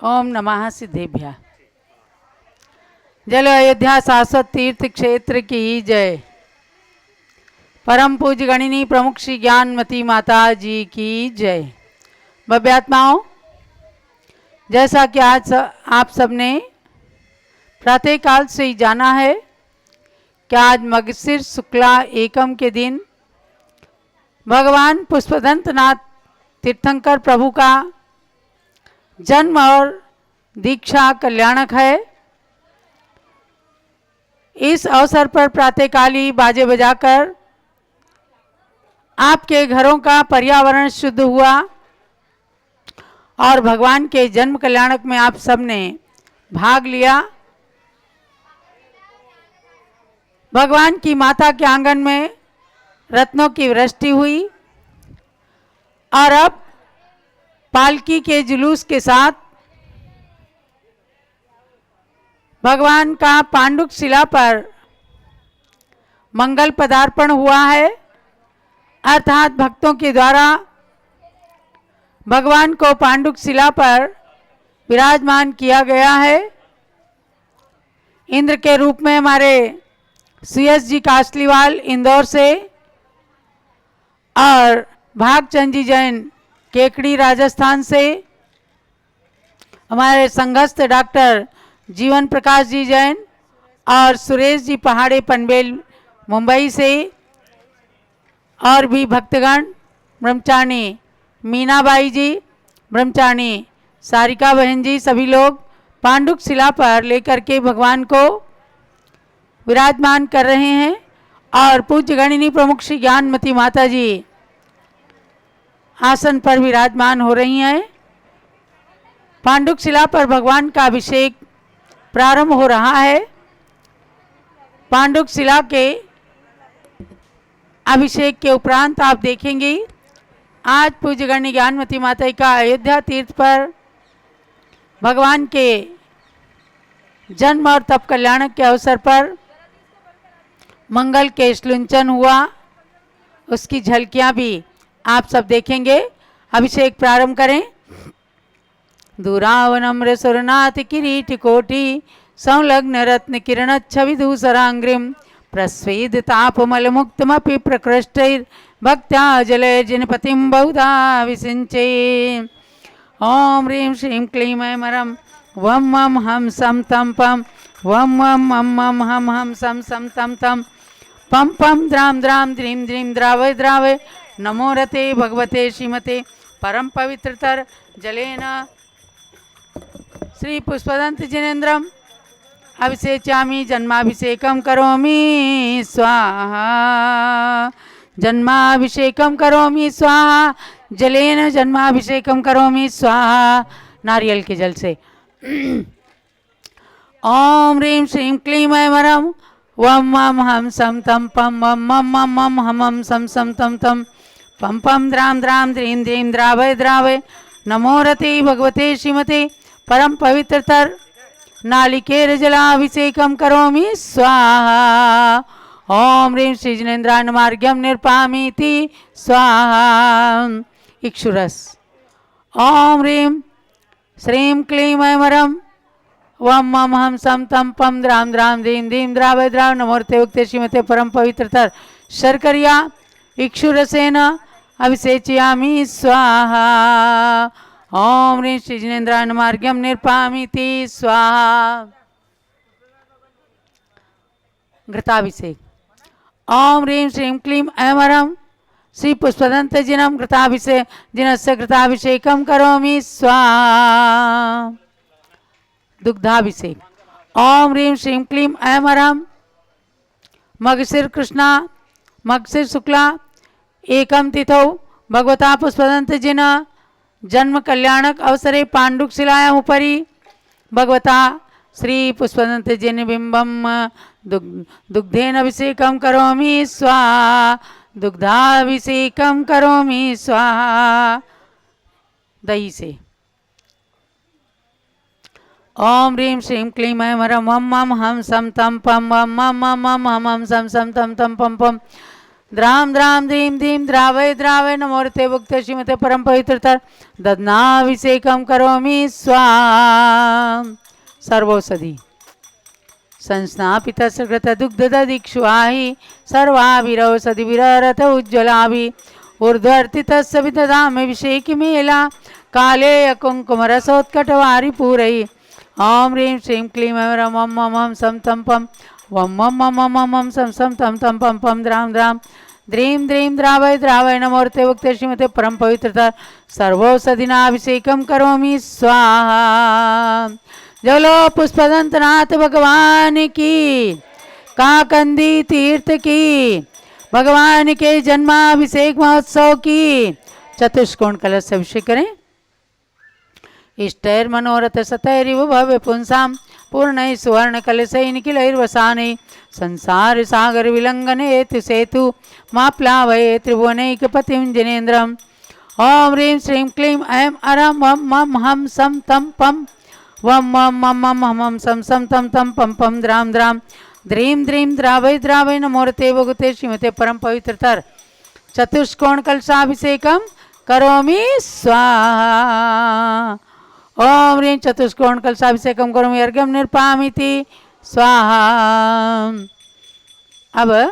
ओम नमः सिद्धेभ्यः। जल अयोध्या शाश्वत तीर्थ क्षेत्र की जय। परम पूज्य गणिनी प्रमुख श्री ज्ञानमती माता जी की जय। भव्यात्माओं, जैसा कि आज आप सबने प्रातःकाल से ही जाना है कि आज मगशिर शुक्ला एकम के दिन भगवान पुष्पदंतनाथ तीर्थंकर प्रभु का जन्म और दीक्षा कल्याणक है। इस अवसर पर प्रातःकाली बाजे बजाकर आपके घरों का पर्यावरण शुद्ध हुआ और भगवान के जन्म कल्याणक में आप सबने भाग लिया। भगवान की माता के आंगन में रत्नों की वृष्टि हुई और अब पालकी के जुलूस के साथ भगवान का पांडुक शिला पर मंगल पदार्पण हुआ है, अर्थात भक्तों के द्वारा भगवान को पांडुक शिला पर विराजमान किया गया है। इंद्र के रूप में हमारे सुयश जी कासलीवाल इंदौर से और भागचंद जी जैन केकड़ी राजस्थान से, हमारे संघस्थ डॉक्टर जीवन प्रकाश जी जैन और सुरेश जी पहाड़े पनवेल मुंबई से, और भी भक्तगण ब्रह्मचारिणी मीनाबाई जी, ब्रह्मचारिणी सारिका बहन जी, सभी लोग पांडुक शिला पर लेकर के भगवान को विराजमान कर रहे हैं। और पूज्य गणिनी प्रमुख श्री ज्ञानमती माता जी आसन पर विराजमान हो रही हैं। पांडुक शिला पर भगवान का अभिषेक प्रारंभ हो रहा है। पांडुक शिला के अभिषेक के उपरांत आप देखेंगे आज पूज्य गणिनी ज्ञानमती माता का अयोध्या तीर्थ पर भगवान के जन्म और तप कल्याणक के अवसर पर मंगल के श्लुंचन हुआ, उसकी झलकियां भी आप सब देखेंगे। अभिषेक प्रारंभ करें। दूरावनम्र सुरनाथ किरीट कोटि संलग्न रत्न किरण छवि दूसरांग्रिम प्रस्वेद तापमल मुक्तमपि प्रकृष्टैर भक्त्या जलय जिनपतिम बहुधा विसिंचे। ओम ह्रीं श्रीं क्लीं ऐं मरं वम वम हम सम तम पम वम वम मम मम हम हम सम सम तम तम पम पम द्राम द्राम द्रीं द्रीं द्रावय द्रावय नमो रते भगवते श्रीमते परम पवित्रतर जलेन श्री पुष्पदंत जिनेन्द्रम अभिषेचामि जन्माभिषेकं करोमि स्वाहा जन्माभिषेकं करोमि स्वाहा जलेन जन्माभिषेकं करोमि स्वाहा। नारियल के जल से। ओम ह्रीं श्रीं क्लीं ऐं मरं वम वम हम सम तम पम वम मम मम मम हम हम सम सम तम तम पम पम द्राम द्राम द्रीं द्रीं द्रावय द्रावय नमो रते भगवते श्रीमते परम पवित्रतर नालिकेर जलाभिषेकं करोमि स्वाहा। ओम ह्रीं श्री जिनेन्द्राय मार्ग्यम निर्पामीति स्वाहा। इक्षुरस। ओम ह्रीं श्रीं क्लीं ऐं मरं वम मम हम सम तम पम द्राम द्राम द्रीं द्रीं द्रावय द्राव नमोर्ते उक्ते श्रीमते परम पवित्रतर शर्करिया इक्षुरसेन अभिषेचयामि स्वाहा। ओम ह्रीं श्री जिनेन्द्राय मार्ग्यम निर्पामीति स्वाहा। घृताभिषेक। ओम ह्रीं श्रीं क्लीं ऐं मरं श्री पुष्पदंत जिनम घृताभिषेक जिनस्य घृताभिषेकं करोमि स्वाहा। दुग्धाभिषेक। ओम ह्रीं श्रीं क्लीं ऐं मरं मगशिर कृष्णा मगशिर शुक्ला एकम तिथौ भगवता पुष्पदंत जिन जन्म कल्याणक अवसरे पांडुक शिलायां उपरि भगवता श्री पुष्पदंत जिन बिंबम दुग्धेन अभिषेकं करोमि स्वाहा दुग्धाभिषेकं करोमि स्वाहा। दही से। ओम ह्रीं श्रीं क्लीं ऐं मरं वम मम हम सम तम पम वम मम मम मम हम हम सम सम तम तम पम पम द्राम द्राम द्रीम द्रीम द्रावय द्रावय नमोरते भुक्ते श्रीमते परम पवित्रतर दधनाभिषेकम करोमि स्वाहा। सर्वौषधि संस्नापित सकृत दुग्ध दीक्षुआहि सर्वाभिरौषधि विररथ उज्ज्वलाभि ऊर्ध्वर्तितस्य विदधामि अभिषेकि मेला काले कुंकुम रसोत्कटवारि पूरयि। ओम ह्रीं श्रीं क्लीं ऐं रं वं मं हं सं तं पं वं मं मं मं मं मं सं सं तं तं पं पं द्रां द्रां द्रीं द्रीं द्रावय द्रावय नमोर्ते भुक्ते श्रीमते परम पवित्रता सर्वौषधिनाभिषेकं करोमि स्वाहा। जलो पुष्पदंतनाथ भगवान की, काकंदी तीर्थ की, भगवान के जन्माभिषेक महोत्सव की चतुष्कोण कलश से अभिषेक करें। इष्टैर मनोरथ सतैरिव भव्य पुंसां पूर्ण सुवर्ण कलशै निखिलैर्वसानै संसार सागर विलंघने हेतु सेतु मा प्लावये त्रिभुवनैकपतिं जिनेन्द्रम्। ओम ह्रीं श्रीं क्लीं ऐं अरं वं मं हं सं तं पं वं मं मं मं हं सं सं तं तं पं पं द्रां द्रां द्रीं द्रीं द्रावय द्रावय नमोरते भगवते श्रीमते परम पवित्रतर चतुष्कोण कलशाभिषेकं करोमि स्वाहा। ओम ह्रीं चतुष्कोण कलशाभिषेकं करोमि अर्घ्यं निर्पामीति स्वाहा। अब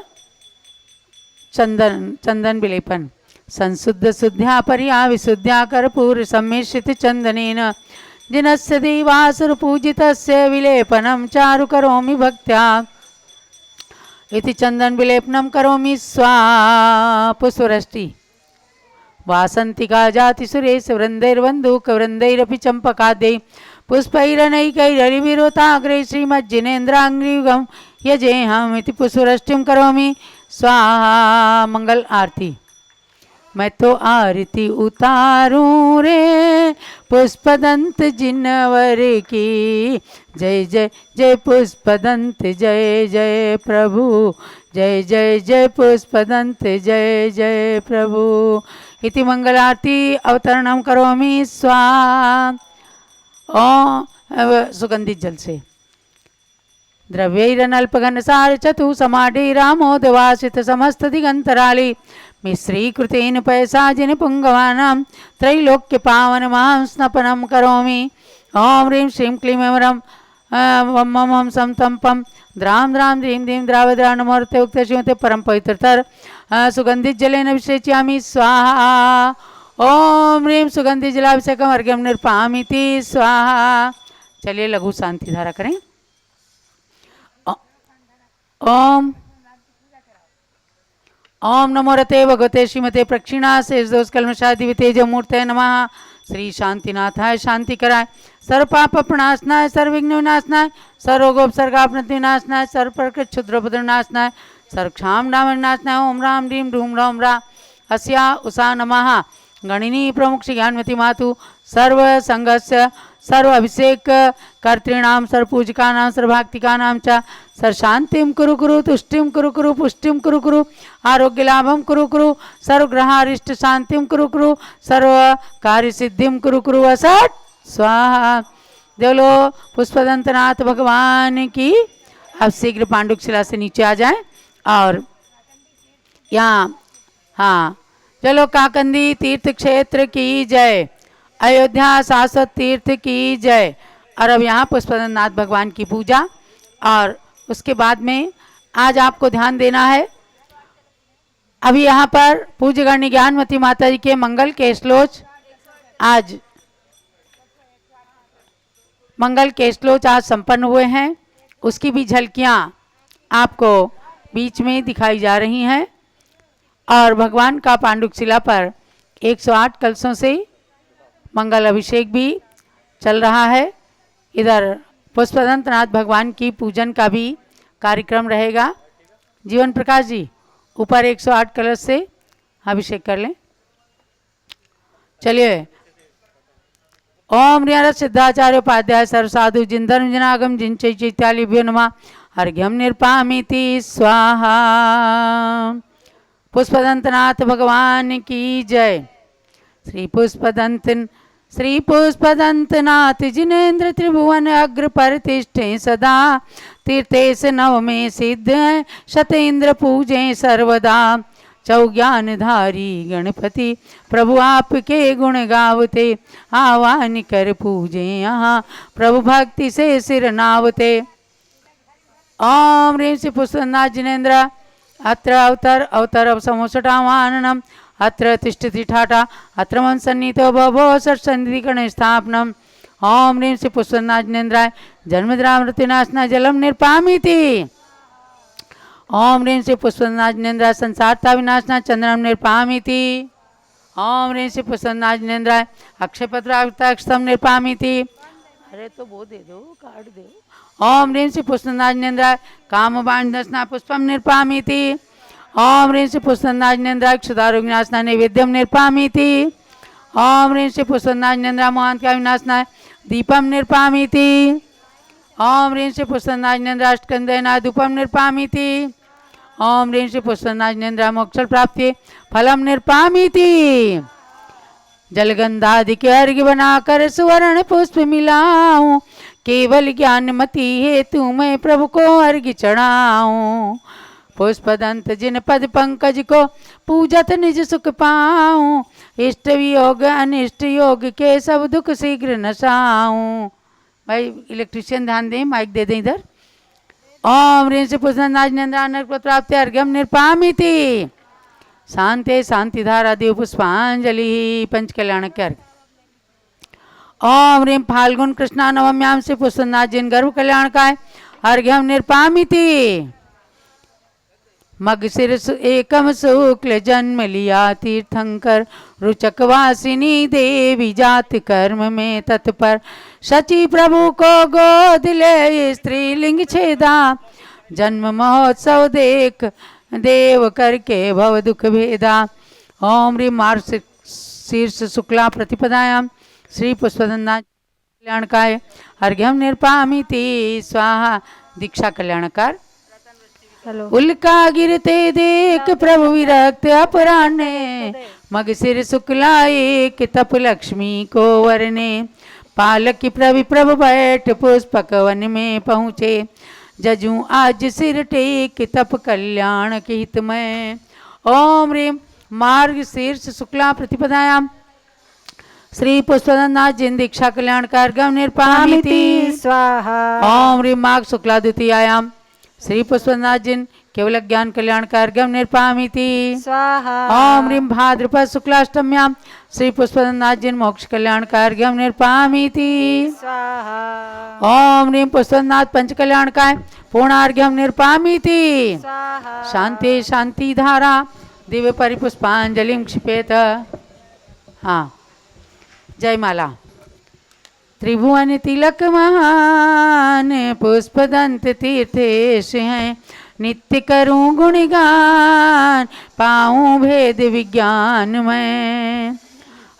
चंदन विलेपन संशुद्ध शुद्ध्या पर्या विशुद्ध्या कर्पूर सम्मिश्रित चंदनेन जिनस्य देवासुर पूजितस्य विलेपनं चारु करोमि भक्त्या इति चंदन विलेपनं करोमि स्वाहा। पुष्पवृष्टि वासंतिका जाति सुरेश वृंदैर्वंदूक वृंदैरपि चंपकाद्यै पुष्पैरनैकैरविरोताग्रे श्रीमज्जिनेन्द्रांग्रियुगं यजेहमिति पुष्पवृष्टिं करोमि स्वाहा। मंगल आरती। मैं तो आरती उतारूं रे पुष्पदंत जिनवर की, जय जय जय पुष्पदंत जय जय प्रभु, जय जय जय पुष्पदंत जय जय प्रभु इति मंगल आरती अवतरणं करोमि स्वाहा। सुगंधित जल से द्रव्यैरनल्पघनसार चतु समाढे रामोदवासित समस्त दिगंतराली मिश्रीकृतेन पैसाजिन पुंगवानां त्रैलोक्य पावन महां स्नपनं करोमि। ओम ह्रीं श्रीं क्लीं ऐं रं वं मं हं सं तं पं द्रां द्रां द्रीं द्रीं द्रावय द्रावय नमोरते भुक्ते श्रीमते परम पवित्रतर सुगंधित जलेन अभिषेचयामि स्वाहा। ओम ह्रीं सुगंधित जलाभिषेकम् अर्घ्यं निर्पामीति स्वाहा। चलिए लघु शांति धारा करें। ओम ओम नमो रते भगवते श्रीमते प्रक्षिणा शेषदोष कलमशादि तेज मूर्ते नमः। श्री शांतिनाथाय शांति कराय, सर्व पाप प्रणाशनाय, सर्व विघ्न विनाशनाय, सर्व रोगोपसर्गापनति विनाशनाय, सर्व प्रकृत क्षुद्रपद विनाशनाय, सर्व क्षाम डाम विनाशनाय। ओम राम ह्रीं ह्रूं राम रा अस्या उषा नमः। गणिनी प्रमुख श्री ज्ञानमती मातु सर्व संघस्य सर्व अभिषेक कर्तॄणां सर्व पूजकानां सर्व भक्तिकानां च सर्व शांतिं कुरु कुरु, तुष्टिं कुरु कुरु, पुष्टिं कुरु कुरु, आरोग्य लाभं कुरु कुरु, सर्व ग्रहारिष्ट शांतिं कुरु कुरु, सर्व कार्य सिद्धिं कुरु कुरु असट स्वाहा। देवलो पुष्पदंतनाथ भगवान की। अब शीघ्र पांडुक शिला से नीचे आ जाएं और यहाँ हाँ चलो काकंदी तीर्थ क्षेत्र की जय, अयोध्या शाश्वत तीर्थ की जय। और अब यहाँ पुष्पदंतनाथ भगवान की पूजा और उसके बाद में आज आपको ध्यान देना है। अभी यहाँ पर पूज्य गण्य ज्ञानमती माता जी के मंगल के श्लोक आज संपन्न हुए हैं। उसकी भी झलकियाँ आपको बीच में दिखाई जा रही हैं और भगवान का पांडुक शिला पर 108 कलशों से मंगल अभिषेक भी चल रहा है। इधर पुष्पदंतनाथ भगवान की पूजन का भी कार्यक्रम रहेगा। जीवन प्रकाश जी ऊपर 108 कलश से अभिषेक कर लें। चलिए। ओम ह्रीं सिद्धाचार्य उपाध्याय सर्व साधु जिन धर्म जनागम जिन चैत्यालिभ्यो नमः। अर्घ्यं निर्पामीति स्वाहा। पुष्पदंतनाथ भगवान की जय। श्री पुष्पदंतनाथ जिनेन्द्र त्रिभुवन अग्र प्रतिष्ठे सदा, तीर्थेश नवमे सिद्ध शतेन्द्र पूजे सर्वदा। चौज्ञानधारी गणपति प्रभु आपके गुण गावते आवाहन कर पूजे यहाँ प्रभु भक्ति से सिर नावते। ओम ह्रीं श्री पुष्पनाथ जिनेन्द्र अत्र अवतर समोसटावाहनम अत्र तिष्ठति ठाटा अत्र मन सन्नीतो भवो सत्सन्निधि गणेश स्थापनम। ओम ह्रीं श्री पुष्पनाथ जिनेन्द्राय जन्मद्रामृतिनाशना जलम निर्पामिति। ओम ह्रीं श्री पुष्पनाथ जिनेन्द्राय संसारता विनाशना चंद्रम निर्पामिति। ओम ह्रीं श्री पुष्पनाथ जिनेन्द्राय अक्षयपत्राक्षतम निर्पामिति। अरे तो वो दे दो, कार्ड दो। ओम ह्रीं श्री पुष्पनाथ जिनेन्द्राय कामबाण दशना पुष्पम निर्पामिति। ओम ह्रीं श्री पुष्पनाथ जिनेन्द्राय क्षुधारोग विनाशना नैवेद्यम निर्पामिति। ओम ह्रीं श्री पुष्पनाथ जिनेन्द्राय मोहांतका विनाशनाय दीपम निर्पामिति। ओम ह्रीं श्री पुष्पनाथ जिनेन्द्राय अष्टकंदनाय धूपम निर्पामिति। ओम ह्रीं श्री पुष्पनाथ जिनेन्द्राय मोक्ष प्राप्ति फलम निर्पामिति। जलगंधादि के अर्घ्य बनाकर सुवर्ण पुष्प मिलाऊं केवल ज्ञानमति हेतु मैं प्रभु को अर्घ्य चढ़ाऊं। पुष्पदंत जिन पद पंकज को पूजत निज सुख पाऊं इष्ट वियोग अनिष्ट योग के सब दुख शीघ्र नसाऊं। भाई इलेक्ट्रिशियन ध्यान दें, माइक दे दें इधर। ओम ह्रीं श्री पुष्पनाथ जिनेन्द्र प्राप्ति अर्घ्यम निर्पामिति। शांति शांति धारा देव पुष्पांजलि पंच कल्याण कर। ओम ह्रीं फाल्गुन कृष्णा नवम्याम श्री पुष्पनाथ जिन गर्भ कल्याणकाय अर्घ्यम निर्पामिति। मग सिर एकम शुक्ल जन्म लिया तीर्थंकर रुचक वासिनी देवी जात कर्म में तत्पर शची प्रभु को गोद ले स्त्रीलिंग छेदा जन्म महोत्सव देख देव करके भव दुख भेदा। ओम ह्रीं मार्ग शीर्ष शुक्ला प्रतिपदायाम श्री पुष्पनाथ कल्याणकाय अर्घ्यम निर्पामिति स्वाहा। दीक्षा कल्याणकार। उल्का गिरते देख प्रभु विरक्त अपराह्ने मग सिर शुक्ला एक तप लक्ष्मी को वरने पालक प्रभु प्रभु बैठ पुष्पक वन में पहुँचे जजू आज सिर टेक तप कल्याण के हित में। ओम ह्रीं मार्ग शीर्ष शुक्ला प्रतिपदायाम श्री पुष्पनाथ जिन दीक्षा कल्याणकार गम निर्पामिति स्वाहा। ओम ह्रीं माघ शुक्ला द्वितीयायाम श्री पुष्पनाथ जिन केवल ज्ञान कल्याणकार गम निर्पामिति स्वाहा। ओम ह्रीं भाद्रपद शुक्लाष्टम्याम श्री पुष्पनाथ जिन मोक्ष कल्याणकार गम निर्पामिति स्वाहा। ओम ह्रीं पुष्पनाथ पंच कल्याणकाय पूर्णार्घ्यम निर्पामिति स्वाहा। शांति शांति धारा दिव्य परिपुष्पांजलिं क्षिपेत। हाँ जय माला। त्रिभुवन तिलक महान पुष्पदंत तीर्थेश हैं नित्य करूं गुणगान पाऊं भेद विज्ञान में।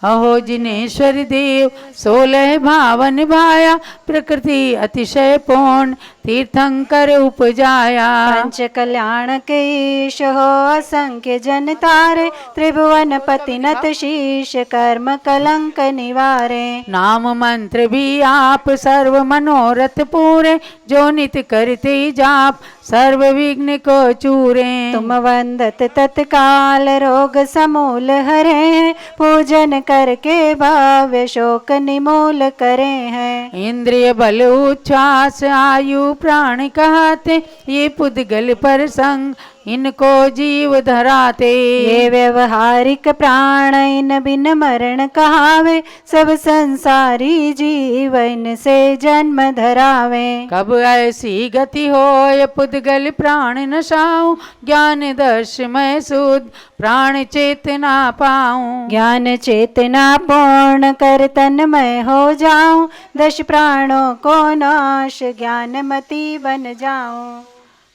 अहो जिनेश्वर देव 16 भावन भाया प्रकृति अतिशय पूर्ण तीर्थंकर उपजाया। पंच कल्याण के ईश हो असंख्य जन तारे त्रिभुवन पति नत शीश कर्म कलंक निवारे। नाम मंत्र भी आप सर्व मनोरथ पूरे जो नित करते जाप सर्व विघ्न को चूरे। तुम वंदत तत्काल रोग समूल हरे पूजन करके भाव्य शोक निमूल करे हैं। इंद्रिय बल उच्छ्वास आयु प्राण कहते ये पुद्गल पर संग इनको जीव धराते। ये व्यवहारिक प्राण इन बिन मरण कहावे सब संसारी जीव इनसे जन्म धरावे। कब ऐसी गति हो ये पुद्गल प्राण नशाऊं ज्ञान दर्श मैं शुद्ध प्राण चेतना पाऊं। ज्ञान चेतना पूर्ण कर तन्मय हो जाऊं 10 प्राणों को नाश ज्ञानमती बन जाऊं।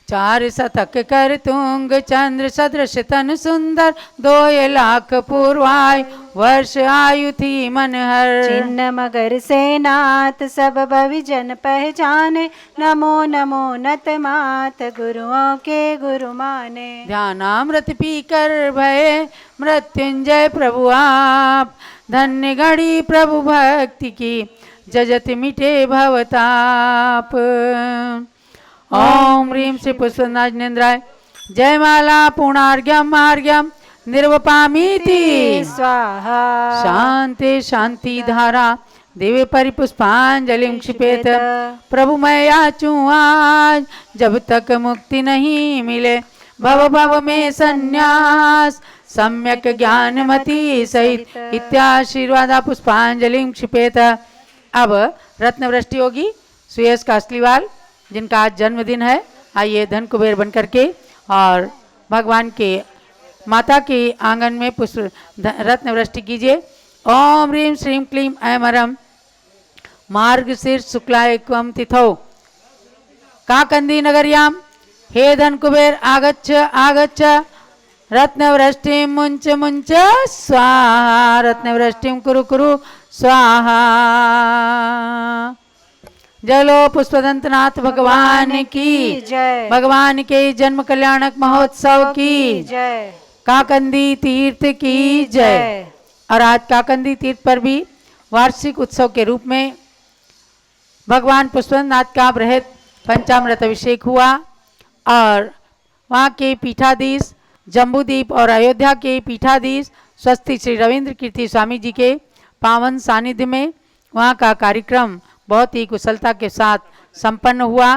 4 शतक कर तुंग चंद्र सदृश तन सुंदर 2 लाख पूर्वाय वर्ष आयु थी मनहर। चिन्ह मगर से नाथ सब भविजन पहचाने नमो नमो नत मात गुरुओं के गुरु माने। ध्यानामृत पी कर भय मृत्युंजय प्रभु आप धन्य घड़ी प्रभु भक्ति की जजत मिटे भवताप। ओम ह्रीं श्री पुष्पनाथ जिनेन्द्राय जयमाला पूर्णार्घ्यम अर्घ्यम निर्वपामीति स्वाहा शांति शांति धारा देवे परिपुष्पांजलिं क्षिपेत। प्रभु मैं याचूं आज जब तक मुक्ति नहीं मिले, भव भव में संन्यास सम्यक ज्ञानमति सहित इत्याशीर्वादा पुष्पांजलिं क्षिपेत। अब रत्नवृष्टि होगी सुयस कासलीवाल जिनका आज जन्मदिन है। आइए धन कुबेर बन करके और भगवान के माता के आंगन में पुष्प रत्नवृष्टि कीजिए। ओम ह्रीं श्रीं क्लीं ऐं अरं मार्गशीर्ष शुक्लाय क्वं तिथौ काकंदी नगर्यां हे धन कुबेर आगच्छ आगच्छ रत्नवृष्टिं मुञ्च मुञ्च स्वाहा रत्नवृष्टिं कुरु कुरु स्वाहा। जलो पुष्पदंतनाथ भगवान की जय, भगवान के जन्म कल्याणक महोत्सव की जय, काकंदी तीर्थ की जय। और आज काकंदी तीर्थ पर भी वार्षिक उत्सव के रूप में भगवान पुष्पनाथ का बृहद पंचामृत अभिषेक हुआ और वहाँ के पीठाधीश जम्बूदीप और अयोध्या के पीठाधीश स्वस्ति श्री रविंद्र कीर्ति स्वामी जी के पावन सानिध्य में वहाँ का कार्यक्रम बहुत ही कुशलता के साथ संपन्न हुआ।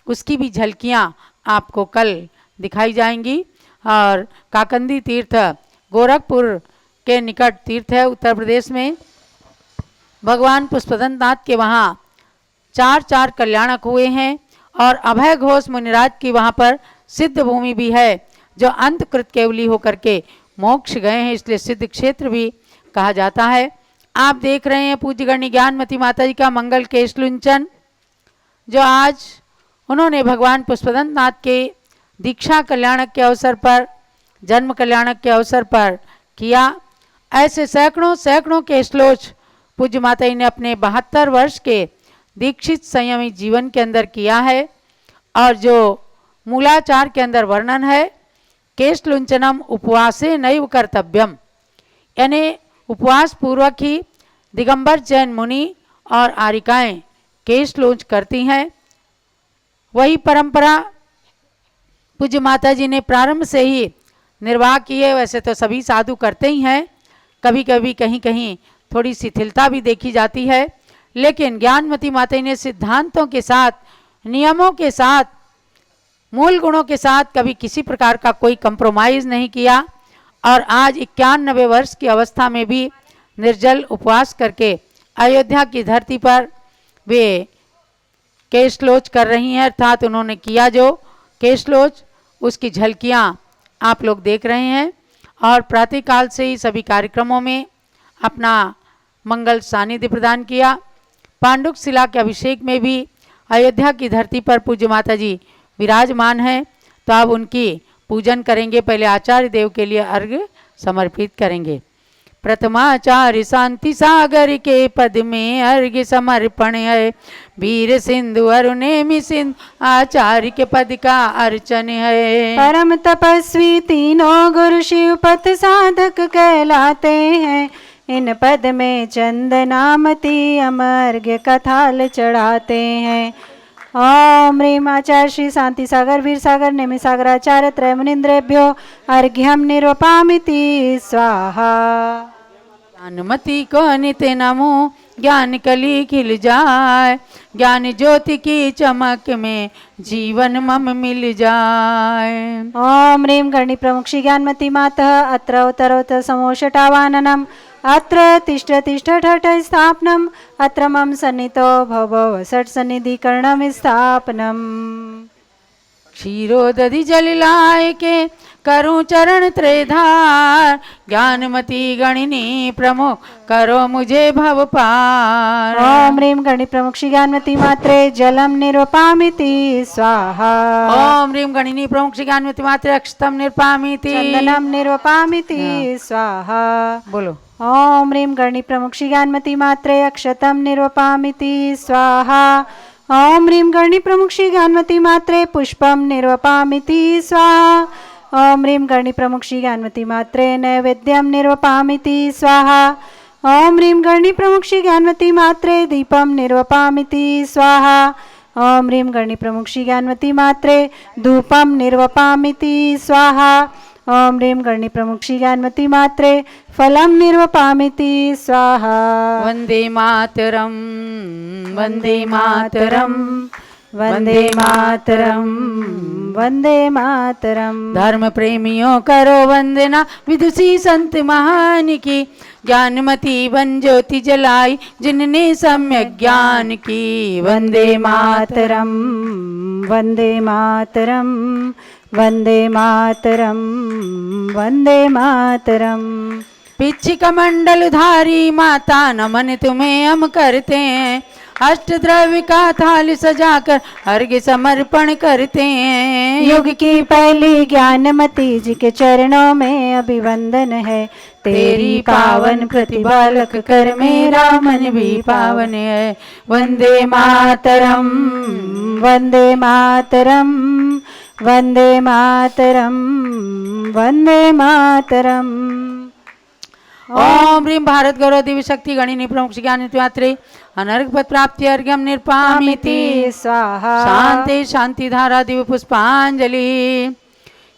उसकी भी झलकियाँ आपको कल दिखाई जाएंगी। और काकंदी तीर्थ गोरखपुर के निकट तीर्थ है उत्तर प्रदेश में। भगवान पुष्पदंतनाथ के वहाँ चार कल्याणक हुए हैं और अभय घोष मुनिराज की वहाँ पर सिद्ध भूमि भी है जो अंतकृत केवली होकर के मोक्ष गए हैं, इसलिए सिद्ध क्षेत्र भी कहा जाता है। आप देख रहे हैं पूज्य गणी ज्ञानमती माता जी का मंगल केश लुंचन जो आज उन्होंने भगवान पुष्पदंतनाथ के दीक्षा कल्याणक के अवसर पर जन्म कल्याणक के अवसर पर किया। ऐसे सैकड़ों के श्लोच पूज्य माता जी ने अपने 72 वर्ष के दीक्षित संयमी जीवन के अंदर किया है। और जो मूलाचार के अंदर वर्णन है केश लुंचनम उपवासे नैव कर्तव्यम, यानी उपवास पूर्वक ही दिगंबर जैन मुनि और आरिकाएं केश लूंच करती हैं। वही परंपरा पूज्य माता जी ने प्रारंभ से ही निर्वाह की है। वैसे तो सभी साधु करते ही हैं, कभी कभी कहीं कहीं थोड़ी शिथिलता भी देखी जाती है, लेकिन ज्ञानमती माता जी ने सिद्धांतों के साथ नियमों के साथ मूल गुणों के साथ कभी किसी प्रकार का कोई कंप्रोमाइज़ नहीं किया। और आज 91 वर्ष की अवस्था में भी निर्जल उपवास करके अयोध्या की धरती पर वे केशलोच कर रही हैं, अर्थात उन्होंने किया जो केशलोच उसकी झलकियाँ आप लोग देख रहे हैं। और प्रातःकाल से ही सभी कार्यक्रमों में अपना मंगल सानिध्य प्रदान किया। पांडुक शिला के अभिषेक में भी अयोध्या की धरती पर पूज्य माता जी विराजमान हैं, तो अब उनकी पूजन करेंगे। पहले आचार्य देव के लिए अर्घ्य समर्पित करेंगे। प्रथमाचार्य शांति सागर के पद में अर्घ्य समर्पण है, वीर सिंधु अरुणेमि सिंधु आचार्य के पद का अर्चन है। परम तपस्वी तीनों गुरु शिव पथ साधक कहलाते हैं, इन पद में चंदनामती अमर्घ्य कथाल चढ़ाते हैं। ओम ह्रीं आचार्य श्री शांति सागर वीर सागर नेमि सागराचार्य त्रय मुनीन्द्रेभ्यो अर्घ्यम निर्वपामिति स्वाहा। ज्ञानमती को नित्य नमो ज्ञान कली खिल जाए, ज्ञान ज्योति की चमक में जीवन मम मिल जाए। ओम ह्रीं गणी प्रमुक्षी ज्ञानमती मातः अत्र उत्तरोत्तर समोषटावाननम् अत्र तिष्ठ तिष्ठ ठठ स्थापनम् अत्र मम सन्नितो भव षट् सन्निधिकरणं स्थापनम्। क्षीरोदधि जल लाय के करूं चरण त्रिधार, ज्ञानमती गणिनी प्रमुख करो मुझे भव पार। ओम ह्रीं गणी प्रमुक्षी ज्ञानमती मात्रे जलम निर्वपामिति स्वाहा। ओम ह्रीं गणिनी प्रमुक्षी ज्ञानमती मात्रे अक्षतम निर्पामिति चंदनम निर्वपामिति स्वाहा। बोलो। ओम ह्रीं गणी प्रमुक्षी ज्ञानमती मात्रे अक्षतम निर्वपामिति स्वाहा। ओम ह्रीं गणी प्रमुक्षी ज्ञानमती मात्रे पुष्पम निर्वपामिति स्वाहा। ओम ह्रीं गणी प्रमुक्षी ज्ञानमती मात्रे नैवेद्यम निर्वपामिति स्वाहा। ओम ह्रीं गणी प्रमुक्षी ज्ञानमती मात्रे दीपम निर्वपामिति स्वाहा। ओम ह्रीं गणी प्रमुख श्री ज्ञानवती मात्रे धूपम निर्वपामिति स्वाहा। ओम ह्रीं गणी प्रमुख श्री ज्ञानवती मात्रे फलम निर्वपामिति स्वाहा। वंदे मातरम, वंदे मातरम, वंदे मातरम, वंदे मातरम। धर्म प्रेमियों करो वंदना, विदुषी संत महान की, ज्ञानमती बन ज्योति जलाई जिनने सम्यक ज्ञान की। वंदे मातरम, वंदे मातरम, वंदे मातरम, वंदे मातरम। पिच्छिका मंडलधारी माता नमन तुम्हें हम करते हैं, अष्ट द्रव्य का थाल सजाकर अर्घ्य समर्पण करते हैं। युग की पहली ज्ञानमती जी के चरणों में अभिवंदन है, तेरी पावन प्रतिभा लख कर मेरा मन भी पावन है। वंदे मातरम, वंदे मातरम, वंदे मातरम, वंदे मातरम। ओम ह्रीं भारत गौरव दिव्य शक्ति गणिनी प्रमुख श्री ज्ञानवती मात्रे अनर्घ पद प्राप्ति अर्घ्यम निर्पामिति स्वाहा। शांति शांति धारा दिव्य पुष्पांजलि।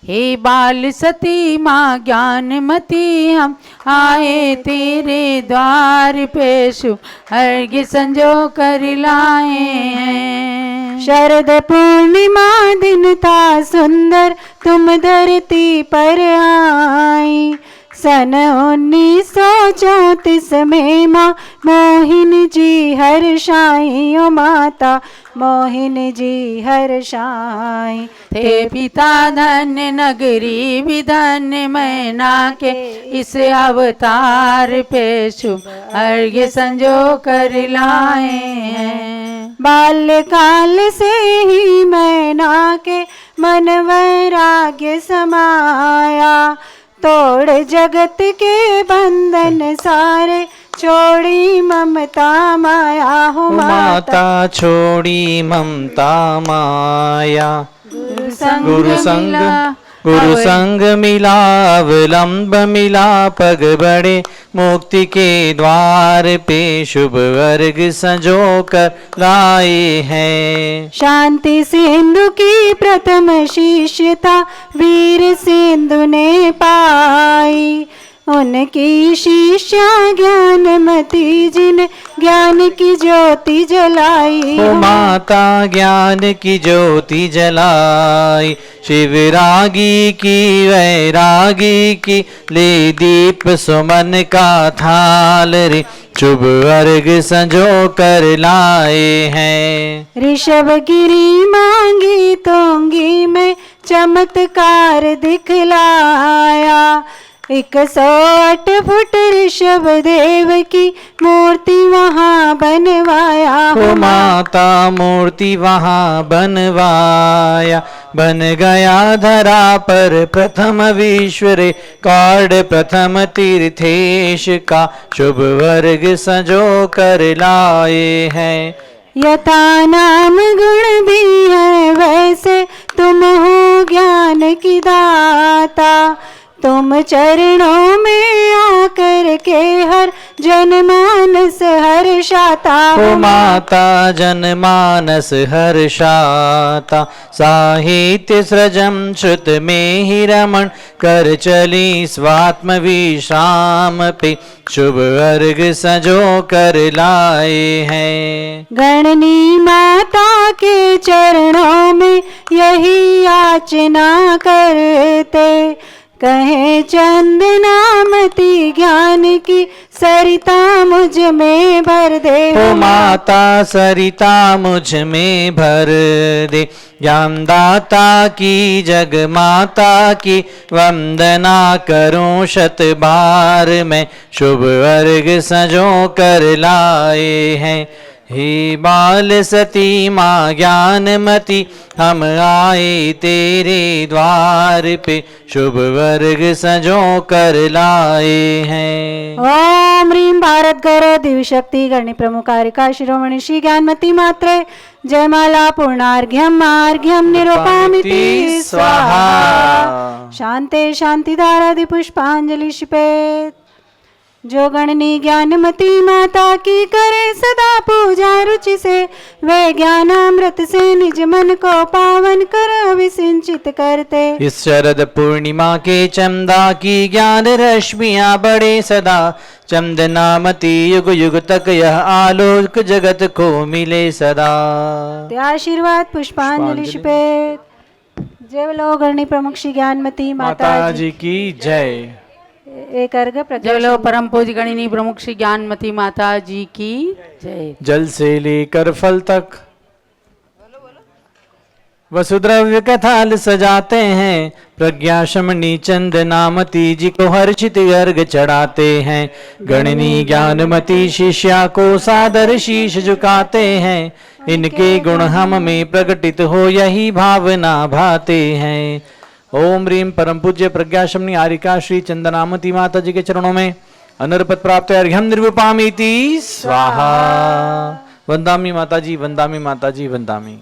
हे बाल सती माँ ज्ञानमती हम आए तेरे द्वार पे, शुभ अर्घ्य संजो कर लाए हैं। शरद पूर्णिमा दिन था सुंदर तुम धरती पर आई, सन 1934 में माँ मोहिनी जी हर्षाई। ओ माता मोहिनी जी हर्षाई। थे पिता धन्य नगरी भी धन्य मैना के, इस अवतार पे शुभ अर्घ्य संजो कर लाए हैं। बाल्यकाल से ही मैना के मन वैराग्य समाया, तोड़ जगत के बंधन सारे छोड़ी ममता माया। हो माता छोड़ी ममता माया, गुरु संग मिला अवलंब मिला, पग बड़े मुक्ति के द्वार पे शुभ अर्घ्य संजो कर लाए हैं। शांति सिंधु की प्रथम शिष्यता वीर सिंधु ने पाई, उनकी शिष्या ज्ञानमती जिन ज्ञान की ज्योति जलाई। ओ माता ज्ञान की ज्योति जलाई, शिवरागी की वैरागी की, ले दीप सुमन का थाल रे शुभ अर्घ्य संजो कर लाए हैं। ऋषभ गिरी मांगी तोंगी में चमत्कार दिखलाया, 108 फुट ऋषभ देव की मूर्ति वहाँ बनवाया। ओ माता मूर्ति वहाँ बनवाया, बन गया धरा पर प्रथम विश्व रिकॉर्ड, प्रथम तीर्थेश का शुभ अर्घ्य संजो कर लाए हैं। यथा नाम गुण भी है वैसे तुम हो ज्ञान की दाता, तुम चरणों में आकर के हर जनमानस हर्षाता। ओ माता जनमानस हर्षाता, साहित्य सृजम श्रुत में ही रमण कर चली स्वात्म विश्राम पे शुभ अर्घ्य संजो कर लाए हैं। गणनी माता के चरणों में यही याचना करते, कहे चंदनामती ज्ञान की सरिता मुझ में भर दे। ओ माता सरिता मुझ में भर दे, ज्ञानदाता की जग माता की वंदना करूं शत बार मैं शुभ अर्घ्य संजो कर लाए हैं। हे बाल सती माँ ज्ञानमती हम आए तेरे द्वार पे शुभ अर्घ्य संजो कर लाए हैं। ओम ह्रीं भारत गौरव दिव्य शक्ति गणी प्रमुखारिका शिरोमणि श्री ज्ञानमती मात्रे जयमाला पूर्णार्घ्यम अर्घ्यम निरूपामिति स्वाहा। शांते शांति धारा दि पुष्पांजलि शिपेत। जो गणनी ज्ञानमती माता की करे सदा पूजा रुचि से, वे ज्ञानामृत से निज मन को पावन कर अभिसिंचित करते। इस शरद पूर्णिमा के चंदा की ज्ञान रश्मियाँ बढ़े सदा, चंदनामती युग युग तक यह आलोक जगत को मिले सदा। ते आशीर्वाद पुष्पांजलि पे जय बोलो गणनी प्रमुख श्री ज्ञानमती माता जी की जय। एक अर्घ जय प्रज्वल बोलो परम पूज्य गणिनी प्रमुख श्री ज्ञानमती माता जी की जय। जल से लेकर फल तक वसुद्रव्य का थाल सजाते हैं, प्रज्ञा शमनी चंदनामती जी को हर्षित अर्घ चढ़ाते हैं। गणनी ज्ञानमती शिष्या को सादर शीश झुकाते हैं, इनके गुण हम में प्रकटित हो यही भावना भाते हैं। ओम ह्रीम परम पूज्य प्रज्ञा शमनी आरिका श्री चंदनामती माता जी के चरणों में अनर्पत प्राप्त अर्घ्यम निर्विपामीति स्वाहा। वंदामी माता जी, वंदामी माता जी, वंदामी।